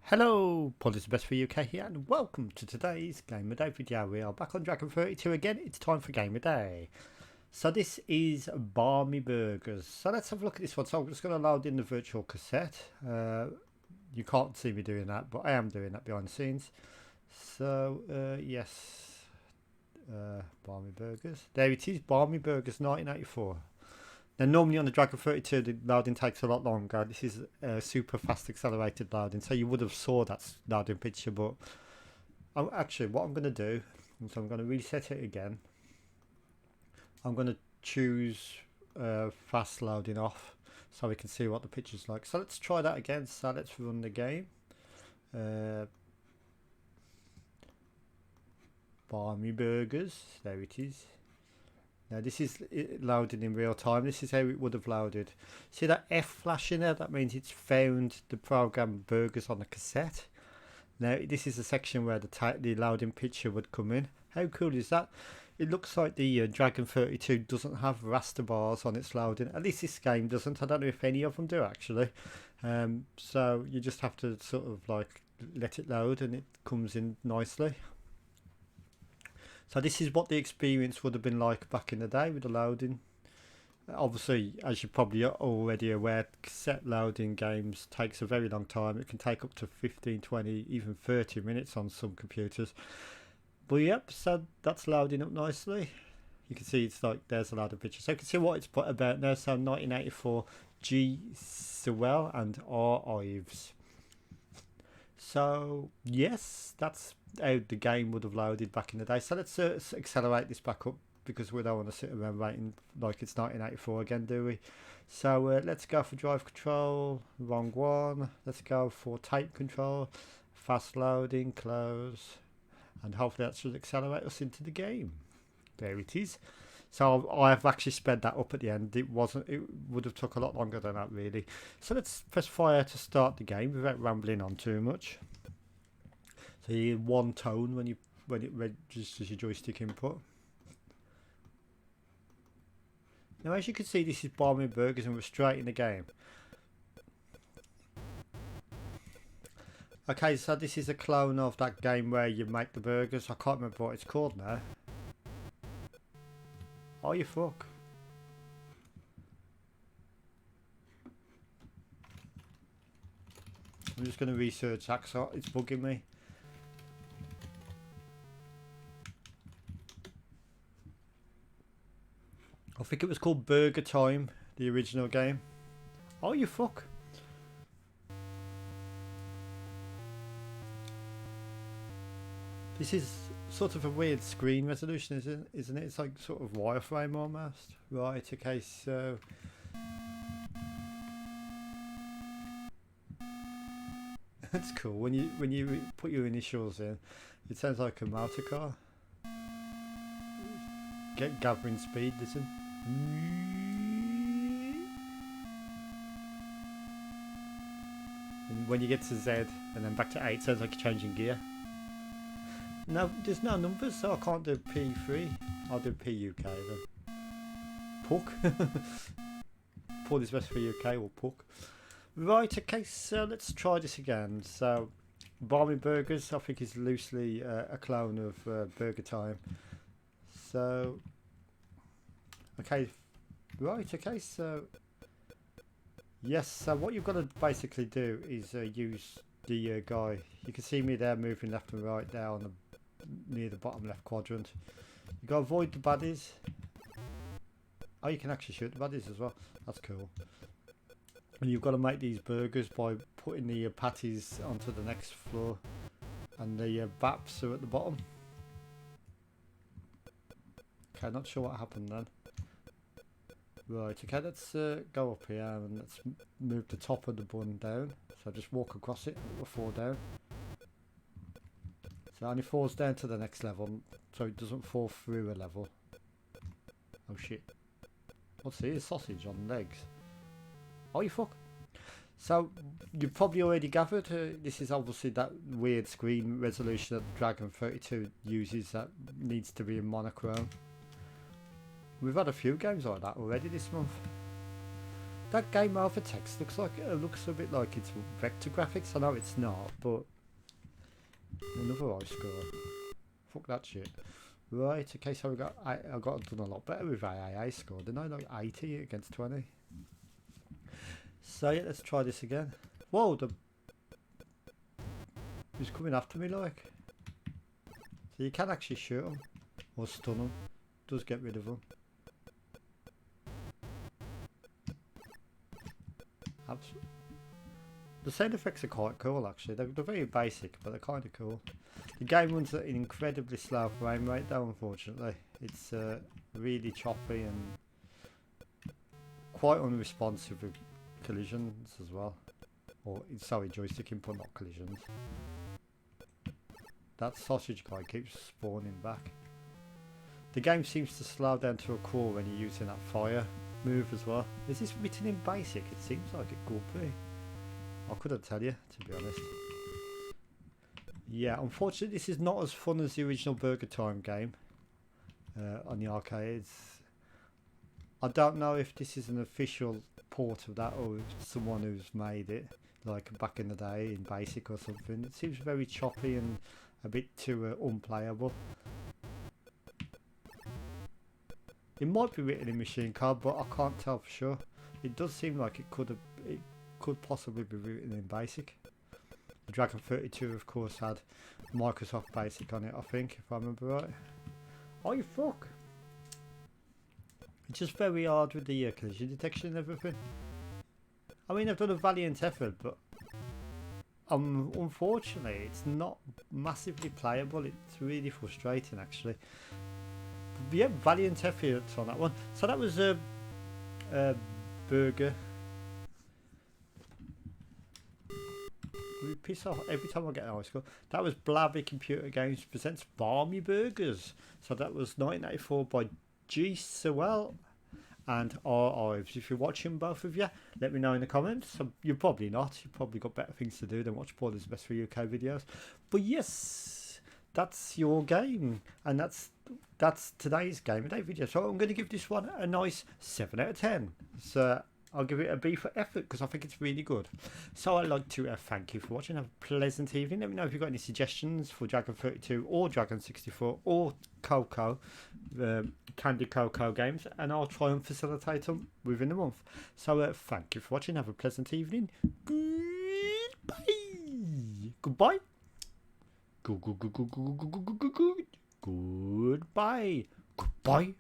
Hello, Pod is the best for UK here, and welcome to today's Game of Day video. We are back on Dragon 32 again. It's time for Game of Day. So this is Barmy Burgers. So let's have a look at this one. So I'm just going to load in the virtual cassette. You can't see me doing that, but I am doing that behind the scenes. So yes, Barmy Burgers. There it is, Barmy Burgers 1984. Now normally on the Dragon 32 the loading takes a lot longer. This is super fast accelerated loading, so you would have saw that loading picture, but actually what I'm going to do is I'm going to reset it again. I'm going to choose fast loading off so we can see what the picture's like. So let's try that again. So let's run the game. Barmy Burgers, there it is. Now this is loaded in real time. This is how it would have loaded. See that F flashing there? That means it's found the program burgers on the cassette. Now this is the section where the loading picture would come in. How cool is that? It looks like the Dragon 32 doesn't have raster bars on its loading. At least this game doesn't. I don't know if any of them do actually. So you just have to sort of like let it load and it comes in nicely. So this is what the experience would have been like back in the day with the loading. Obviously, as you're probably already aware, cassette loading games takes a very long time. It can take up to 15, 20, even 30 minutes on some computers. But yep, so that's loading up nicely. You can see it's like there's a lot of pictures. So you can see what it's about now. So 1984 G. Sewell and R. Ives. So yes, that's how the game would have loaded back in the day. So let's accelerate this back up because we don't want to sit around waiting like it's 1984 again, do we? So let's go for drive control, wrong one. Let's go for tape control, fast loading, close, and hopefully that should accelerate us into the game. There it is. So I've actually sped that up at the end. It would have took a lot longer than that really. So let's press fire to start the game without rambling on too much. So you hear one tone when it registers your joystick input. Now as you can see, this is Barmy Burgers and we're straight in the game. Okay, so this is a clone of that game where you make the burgers. I can't remember what it's called now. Oh you fuck. I'm just going to research that because it's bugging me. I think it was called Burger Time, the original game. Oh you fuck. This is sort of a weird screen resolution, isn't it? It's like sort of wireframe almost. Right, okay, so that's cool. When you put your initials in, it sounds like a motor car. Get gathering speed, listen. And when you get to Z and then back to 8, it sounds like you're changing gear. No, there's no numbers, so I can't do P3. I'll do PUK then. Puck. Paul is best for UK or Puck. Right, okay, so let's try this again. So, Barmy Burgers, I think, is loosely a clone of Burger Time. So, okay, right, okay, so, yes, so what you've got to basically do is use the guy. You can see me there moving left and right there on the near the bottom left quadrant. You got to avoid the baddies. Oh, you can actually shoot the baddies as well. That's cool. And you've got to make these burgers by putting the patties onto the next floor, and the baps are at the bottom. Okay, not sure what happened then. Right, okay, let's go up here and let's move the top of the bun down. So just walk across it, or 4 down. So it only falls down to the next level, so it doesn't fall through a level. Oh shit. What's this? Sausage on legs. Oh you fuck. So you've probably already gathered, this is obviously that weird screen resolution that Dragon 32 uses that needs to be in monochrome. We've had a few games like that already this month. That game over text looks like it looks a bit like it's vector graphics. I know it's not, but another high score. Fuck that shit. Right, okay, so I got done a lot better with AAA score, didn't I? Like 80 against 20. So yeah, let's try this again. Whoa, he's coming after me like. So you can actually shoot him or stun him. Does get rid of him. The sound effects are quite cool actually. They're very basic, but they're kind of cool. The game runs at an incredibly slow frame rate though, unfortunately. It's really choppy and quite unresponsive with collisions as well. Or, sorry, joystick input, not collisions. That sausage guy keeps spawning back. The game seems to slow down to a crawl when you're using that fire move as well. Is this written in basic? It seems like it could be. I couldn't tell you, to be honest. Yeah, unfortunately this is not as fun as the original Burger Time game on the arcades. I don't know if this is an official port of that or if someone who's made it, like back in the day in basic or something. It seems very choppy and a bit too unplayable. It might be written in machine code, but I can't tell for sure. It does seem like it could possibly be written in basic. The Dragon 32 of course had Microsoft Basic on it, I think, if I remember right. Oh you fuck! It's just very hard with the collision detection and everything. I mean, I've done a valiant effort, but unfortunately it's not massively playable. It's really frustrating actually. But yeah, valiant effort on that one. So that was a burger. We piss off every time I get an high score. That was Blabby Computer Games presents Barmy Burgers. So that was 1984 by G. Sewell and R. Ives. If you're watching, both of you, let me know in the comments. So you're probably not. You've probably got better things to do than watch Paula's Best for UK videos. But yes, that's your game, and that's today's game of day video. So I'm going to give this one a nice 7 out of 10. So I'll give it a B for effort because I think it's really good. So I'd like to thank you for watching. Have a pleasant evening. Let me know if you've got any suggestions for Dragon 32 or Dragon 64 or Coco, Candy Coco games, and I'll try and facilitate them within a month. So thank you for watching. Have a pleasant evening. Goodbye. Goodbye. Goodbye. Goodbye.